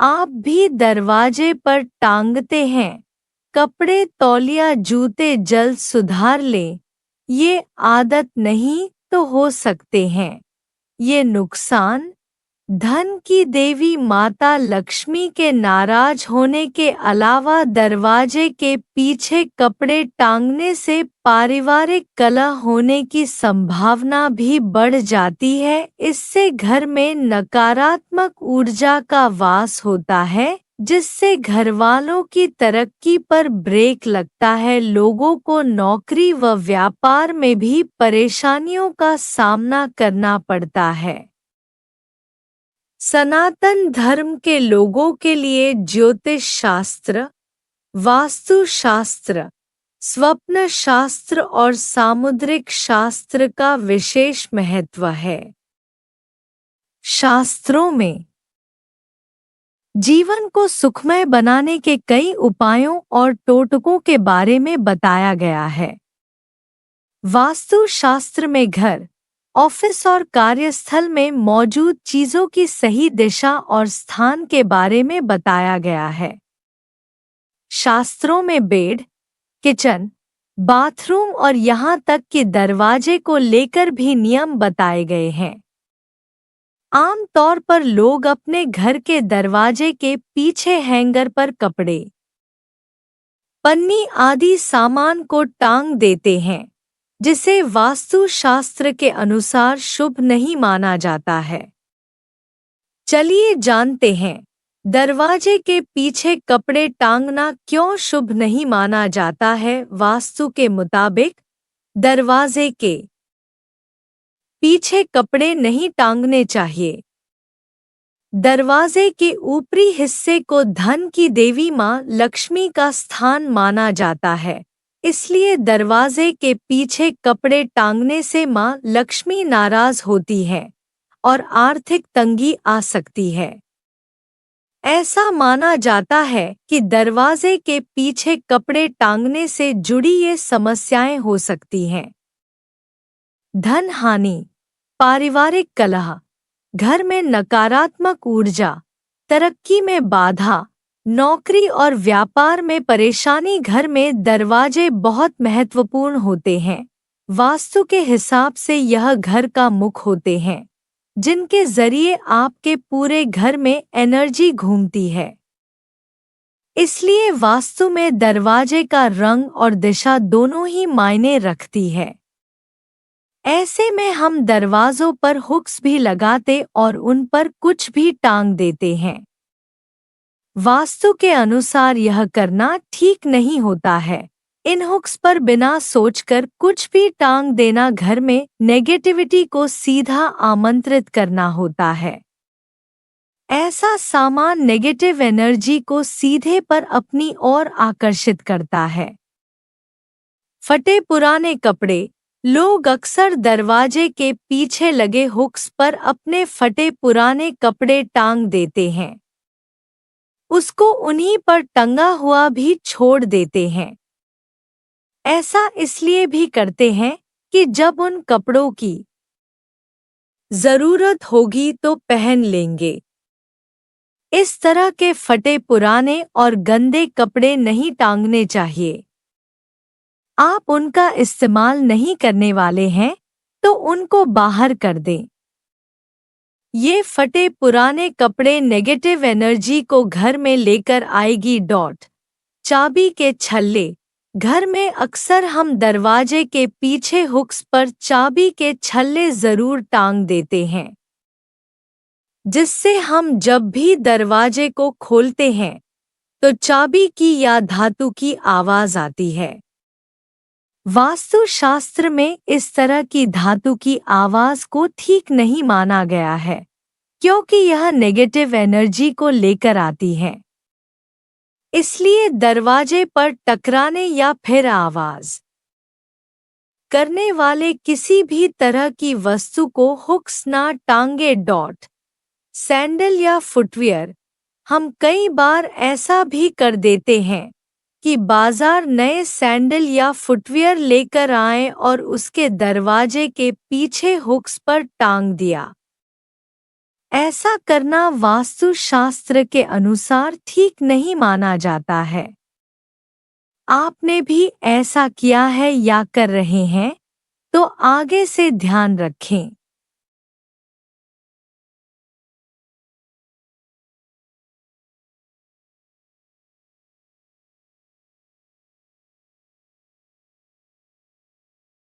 आप भी दरवाजे पर टांगते हैं। कपड़े, तौलिया, जूते जल्द सुधार लें। ये आदत नहीं तो हो सकते हैं ये नुकसान। धन की देवी माता लक्ष्मी के नाराज होने के अलावा दरवाजे के पीछे कपड़े टांगने से पारिवारिक कलह होने की संभावना भी बढ़ जाती है। इससे घर में नकारात्मक ऊर्जा का वास होता है, जिससे घरवालों की तरक्की पर ब्रेक लगता है। लोगों को नौकरी व व्यापार में भी परेशानियों का सामना करना पड़ता है। सनातन धर्म के लोगों के लिए ज्योतिष शास्त्र, वास्तु शास्त्र, स्वप्न शास्त्र और सामुद्रिक शास्त्र का विशेष महत्व है। शास्त्रों में जीवन को सुखमय बनाने के कई उपायों और टोटकों के बारे में बताया गया है। वास्तु शास्त्र में घर, ऑफिस और कार्यस्थल में मौजूद चीजों की सही दिशा और स्थान के बारे में बताया गया है। शास्त्रों में बेड, किचन, बाथरूम और यहाँ तक कि दरवाजे को लेकर भी नियम बताए गए हैं। आम तौर पर लोग अपने घर के दरवाजे के पीछे हैंगर पर कपड़े, पन्नी आदि सामान को टांग देते हैं, जिसे वास्तु शास्त्र के अनुसार शुभ नहीं माना जाता है। चलिए जानते हैं, दरवाजे के पीछे कपड़े टांगना क्यों शुभ नहीं माना जाता है। वास्तु के मुताबिक दरवाजे के पीछे कपड़े नहीं टांगने चाहिए। दरवाजे के ऊपरी हिस्से को धन की देवी मां लक्ष्मी का स्थान माना जाता है, इसलिए दरवाजे के पीछे कपड़े टांगने से मां लक्ष्मी नाराज होती है और आर्थिक तंगी आ सकती है। ऐसा माना जाता है कि दरवाजे के पीछे कपड़े टांगने से जुड़ी ये समस्याएं हो सकती हैं: धन हानि, पारिवारिक कलह, घर में नकारात्मक ऊर्जा, तरक्की में बाधा, नौकरी और व्यापार में परेशानी। घर में दरवाजे बहुत महत्वपूर्ण होते हैं। वास्तु के हिसाब से यह घर का मुख होते हैं, जिनके जरिए आपके पूरे घर में एनर्जी घूमती है। इसलिए वास्तु में दरवाजे का रंग और दिशा दोनों ही मायने रखती है। ऐसे में हम दरवाजों पर हुक्स भी लगाते और उन पर कुछ भी टांग देते हैं। वास्तु के अनुसार यह करना ठीक नहीं होता है। इन हुक्स पर बिना सोचकर कुछ भी टांग देना घर में नेगेटिविटी को सीधा आमंत्रित करना होता है। ऐसा सामान नेगेटिव एनर्जी को सीधे पर अपनी ओर आकर्षित करता है। फटे पुराने कपड़े, लोग अक्सर दरवाजे के पीछे लगे हुक्स पर अपने फटे पुराने कपड़े टांग देते हैं। उसको उन्हीं पर टंगा हुआ भी छोड़ देते हैं। ऐसा इसलिए भी करते हैं कि जब उन कपड़ों की जरूरत होगी तो पहन लेंगे। इस तरह के फटे पुराने और गंदे कपड़े नहीं टांगने चाहिए। आप उनका इस्तेमाल नहीं करने वाले हैं तो उनको बाहर कर दें। ये फटे पुराने कपड़े नेगेटिव एनर्जी को घर में लेकर आएगी। चाबी के छल्ले, घर में अक्सर हम दरवाजे के पीछे हुक्स पर चाबी के छल्ले जरूर टांग देते हैं, जिससे हम जब भी दरवाजे को खोलते हैं तो चाबी की या धातु की आवाज आती है। वास्तु शास्त्र में इस तरह की धातु की आवाज को ठीक नहीं माना गया है, क्योंकि यह नेगेटिव एनर्जी को लेकर आती है। इसलिए दरवाजे पर टकराने या फिर आवाज करने वाले किसी भी तरह की वस्तु को हुक्स ना टांगे। सैंडल या फुटवियर, हम कई बार ऐसा भी कर देते हैं कि बाजार नए सैंडल या फुटवियर लेकर आए और उसके दरवाजे के पीछे हुक्स पर टांग दिया। ऐसा करना वास्तुशास्त्र के अनुसार ठीक नहीं माना जाता है। आपने भी ऐसा किया है या कर रहे हैं, तो आगे से ध्यान रखें।